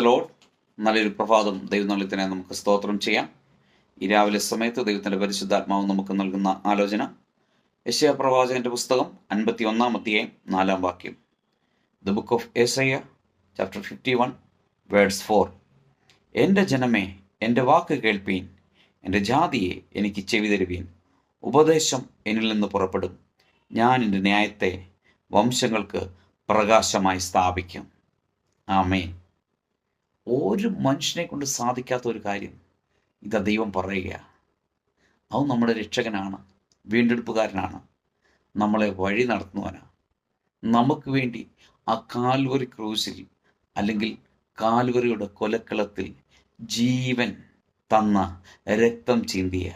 Praise Lord. നല്ലൊരു പ്രഭാതം ദൈവനാമത്തിന് നമുക്ക് സ്തോത്രം ചെയ്യാം. ഈ രാവിലെ സമയത്ത് ദൈവത്തിൻ്റെ പരിശുദ്ധാത്മാവ് നമുക്ക് നൽകുന്ന ആലോചന യെശയ്യാ പ്രവാചകന്റെ പുസ്തകം 51 അധ്യായം 4 വാക്യം. ദ ബുക്ക് ഓഫ് യെശയ്യാ ചാപ്റ്റർ 51 വേർഡ്സ് 4. എൻ്റെ ജനമേ, എൻ്റെ വാക്ക് കേൾപ്പീൻ, എൻ്റെ ജാതിയെ എനിക്ക് ചെവി തരുവീൻ. ഉപദേശം എന്നിൽ നിന്ന് പുറപ്പെടും, ഞാൻ എൻ്റെ ന്യായത്തെ വംശങ്ങൾക്ക് പ്രകാശമായി സ്ഥാപിക്കും. ആമേൻ. ഒരു മനുഷ്യനെ കൊണ്ട് സാധിക്കാത്ത ഒരു കാര്യം ഇതാ ദൈവം പറയുക. അത് നമ്മുടെ രക്ഷകനാണ്, വീണ്ടെടുപ്പുകാരനാണ്, നമ്മളെ വഴി നടത്തുന്നവനാണ്. നമുക്ക് വേണ്ടി ആ കാൽവറി ക്രൂസിൽ അല്ലെങ്കിൽ കാൽവറിയുടെ കൊലക്കളത്തിൽ ജീവൻ തന്ന രക്തം ചിന്തിയ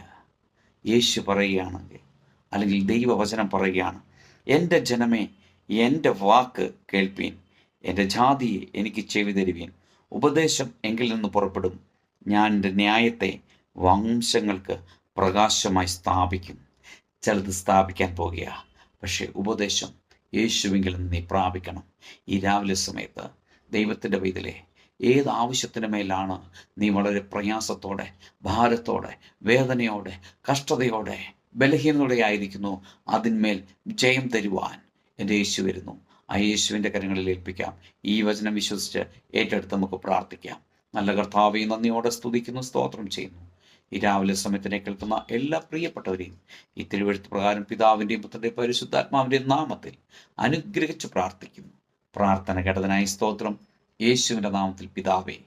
യേശു പറയുകയാണെങ്കിൽ, അല്ലെങ്കിൽ ദൈവവചനം പറയുകയാണ്, എൻ്റെ ജനമേ, എൻ്റെ വാക്ക് കേൾപ്പീൻ, എൻ്റെ ജാതിയെ എനിക്ക് ചെവി തരുവീൻ. ഉപദേശം എങ്കിൽ നിന്ന് പുറപ്പെടും, ഞാൻ എൻ്റെ ന്യായത്തെ വംശങ്ങൾക്ക് പ്രകാശമായി സ്ഥാപിക്കും. ചിലത് സ്ഥാപിക്കാൻ പോകുക, പക്ഷേ ഉപദേശം യേശുവിങ്കിൽ നിന്ന് നീ പ്രാപിക്കണം. ഈ രാവിലെ സമയത്ത് ദൈവത്തിൻ്റെ പൈതലേ, ഏത് ആവശ്യത്തിന് മേലാണ് നീ വളരെ പ്രയാസത്തോടെ, ഭാരത്തോടെ, വേദനയോടെ, കഷ്ടതയോടെ, ബലഹീനതയോടെ ആയിരിക്കുന്നു, അതിന്മേൽ ജയം തരുവാൻ എൻ്റെ യേശു വരുന്നു. ആ യേശുവിൻ്റെ കരങ്ങളിൽ ഏൽപ്പിക്കാം. ഈ വചനം വിശ്വസിച്ച് ഏറ്റെടുത്ത് നമുക്ക് പ്രാർത്ഥിക്കാം. നല്ല കർത്താവേ, നന്ദിയോടെ സ്തുതിക്കുന്നു, സ്തോത്രം ചെയ്യുന്നു. ഈ രാവിലെ സമയത്തിനെ കേൾക്കുന്ന എല്ലാ പ്രിയപ്പെട്ടവരെയും ഈ തിരുവെഴുത്ത് പ്രകാരം പിതാവിൻ്റെയും പുത്രൻ്റെയും പരിശുദ്ധാത്മാവിൻ്റെയും നാമത്തിൽ അനുഗ്രഹിച്ച് പ്രാർത്ഥിക്കുന്നു. പ്രാർത്ഥന കേട്ടതിനായി സ്തോത്രം. യേശുവിൻ്റെ നാമത്തിൽ പിതാവേ.